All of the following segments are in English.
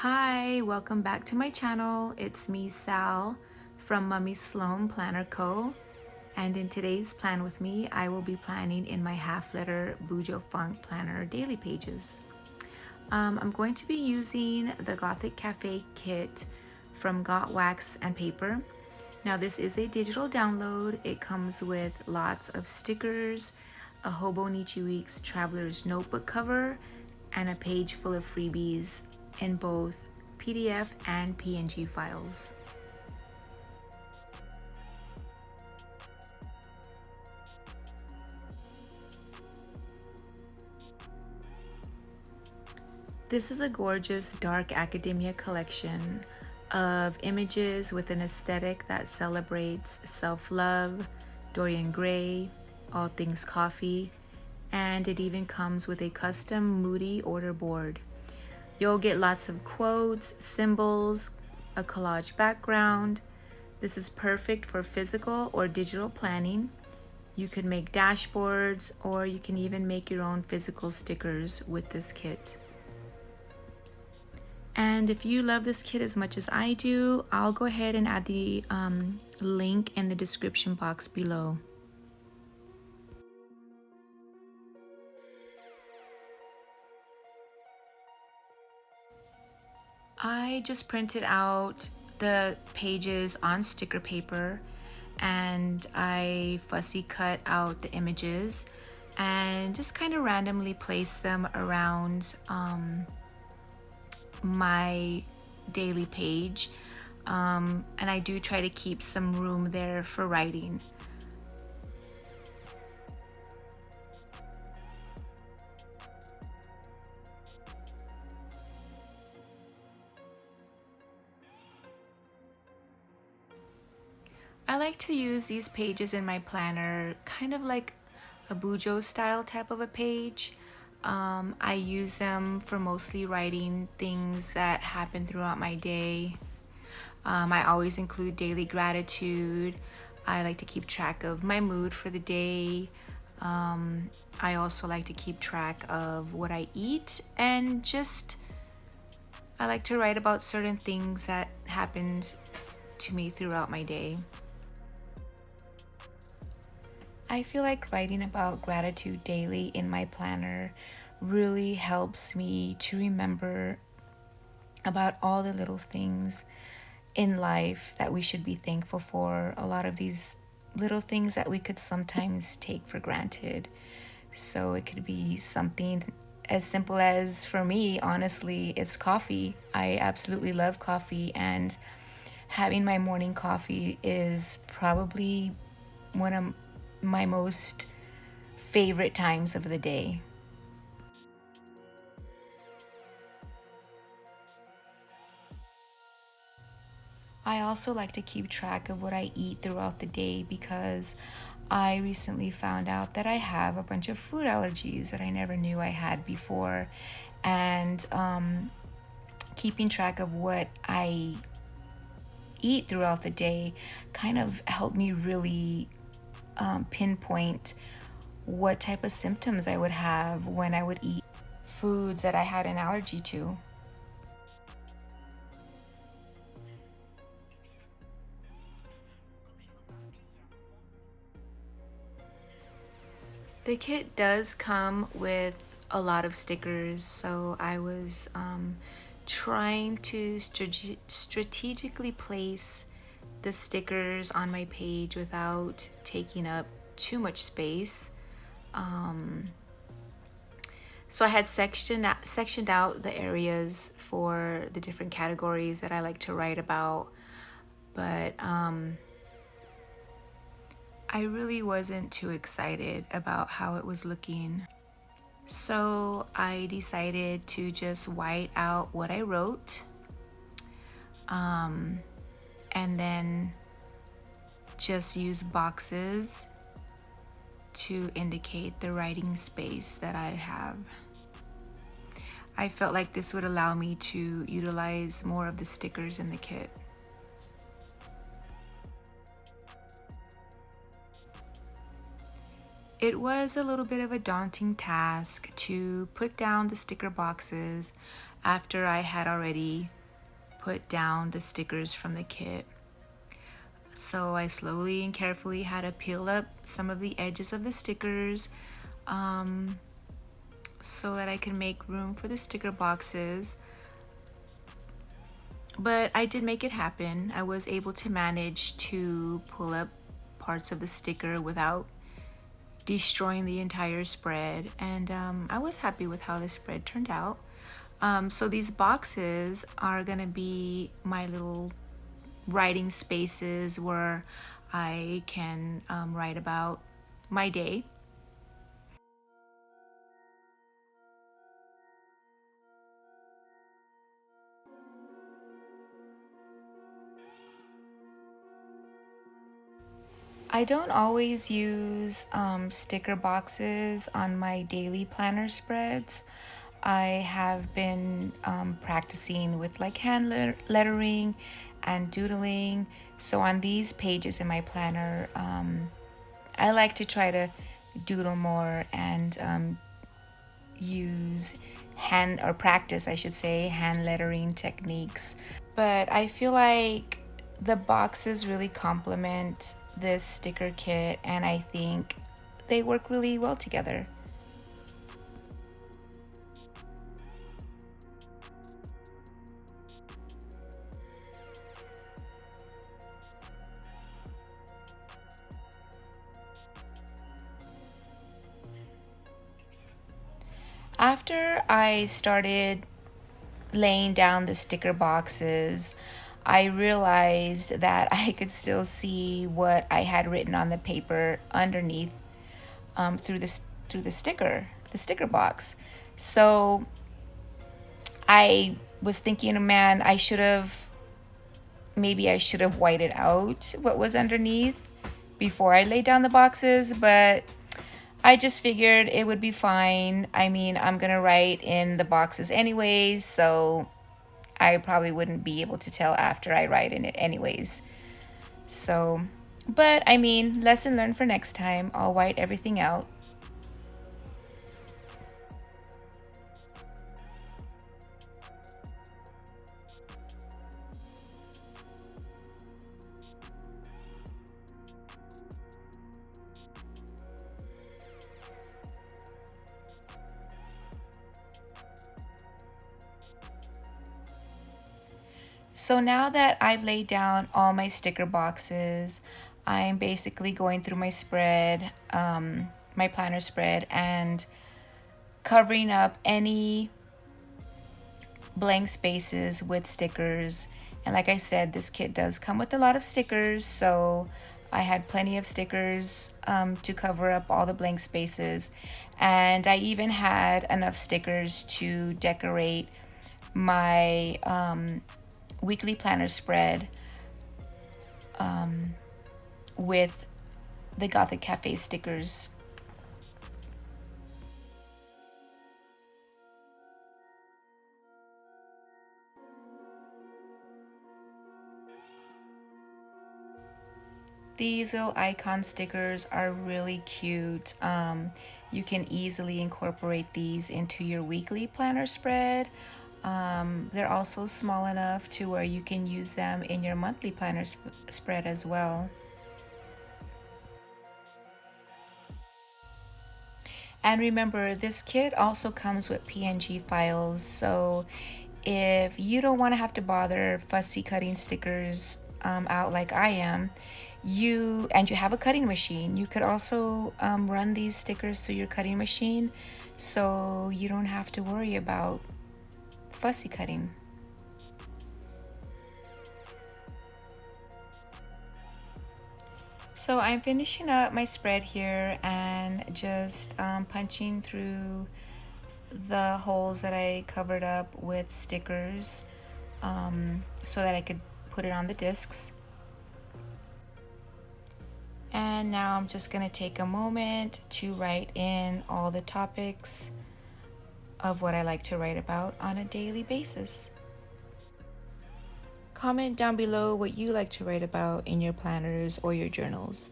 Hi, welcome back to my channel. It's me, Sal, from Mummy Sloan Planner Co. And in today's Plan With Me, I will be planning in my half-letter Bujo Funk Planner daily pages. I'm going to be using the Gothic Cafe kit from Got Wax and Paper. Now this is a digital download. It comes with lots of stickers, a Hobo Nichi Weeks Traveler's Notebook cover, and a page full of freebies in both PDF and PNG files. This is a gorgeous dark academia collection of images with an aesthetic that celebrates self-love, Dorian Gray, all things coffee, and it even comes with a custom Moody order board. You'll get lots of quotes, symbols, a collage background. This is perfect for physical or digital planning. You can make dashboards, or you can even make your own physical stickers with this kit. And if you love this kit as much as I do, I'll go ahead and add the link in the description box below. I just printed out the pages on sticker paper and I fussy cut out the images and just kind of randomly placed them around my daily page, and I do try to keep some room there for writing. I like to use these pages in my planner kind of like a Bujo style type of a page. I use them for mostly writing things that happen throughout my day. I always include daily gratitude. I like to keep track of my mood for the day. I also like to keep track of what I eat, and just I like to write about certain things that happened to me throughout my day. I feel like writing about gratitude daily in my planner really helps me to remember about all the little things in life that we should be thankful for. A lot of these little things that we could sometimes take for granted. So it could be something as simple as, for me, honestly, it's coffee. I absolutely love coffee, and having my morning coffee is probably one of my most favorite times of the day. I also like to keep track of what I eat throughout the day because I recently found out that I have a bunch of food allergies that I never knew I had before. And keeping track of what I eat throughout the day kind of helped me really pinpoint what type of symptoms I would have when I would eat foods that I had an allergy to. The kit does come with a lot of stickers, so I was trying to strategically place the stickers on my page without taking up too much space. So I had sectioned out the areas for the different categories that I like to write about, but I really wasn't too excited about how it was looking. So I decided to just white out what I wrote, and then just use boxes to indicate the writing space that I have. I felt like this would allow me to utilize more of the stickers in the kit. It was a little bit of a daunting task to put down the sticker boxes after I had already put down the stickers from the kit. So I slowly and carefully had to peel up some of the edges of the stickers so that I could make room for the sticker boxes. But I did make it happen. I was able to manage to pull up parts of the sticker without destroying the entire spread, and I was happy with how the spread turned out. So these boxes are gonna be my little writing spaces where I can write about my day. I don't always use sticker boxes on my daily planner spreads. I have been practicing with like lettering and doodling. So on these pages in my planner, I like to try to doodle more and use hand or practice, I should say, hand lettering techniques. But I feel like the boxes really complement this sticker kit, and I think they work really well together. After I started laying down the sticker boxes, I realized that I could still see what I had written on the paper underneath through the sticker box. So I was thinking, man, I should have whited out what was underneath before I laid down the boxes, but I just figured it would be fine. I mean, I'm gonna write in the boxes anyways, so I probably wouldn't be able to tell after I write in it anyways. So, but I mean, lesson learned for next time. I'll white everything out. So now that I've laid down all my sticker boxes, I'm basically going through my spread, my planner spread, and covering up any blank spaces with stickers. And like I said, this kit does come with a lot of stickers, so I had plenty of stickers to cover up all the blank spaces. And I even had enough stickers to decorate my weekly planner spread with the Gothic Cafe stickers. These little icon stickers are really cute. You can easily incorporate these into your weekly planner spread. They're also small enough to where you can use them in your monthly planner spread as well. And remember, this kit also comes with PNG files, so if you don't want to have to bother fussy cutting stickers out like I am, you have a cutting machine, you could also run these stickers through your cutting machine, so you don't have to worry about fussy cutting. So I'm finishing up my spread here and just punching through the holes that I covered up with stickers so that I could put it on the discs. And now I'm just going to take a moment to write in all the topics of what I like to write about on a daily basis. Comment down below what you like to write about in your planners or your journals.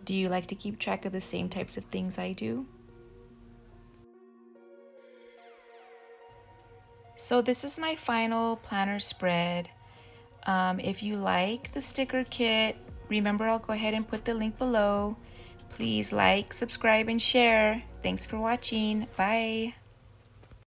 Do you like to keep track of the same types of things I do? So this is my final planner spread. If you like the sticker kit, remember I'll go ahead and put the link below. Please like, subscribe, and share. Thanks for watching. Bye.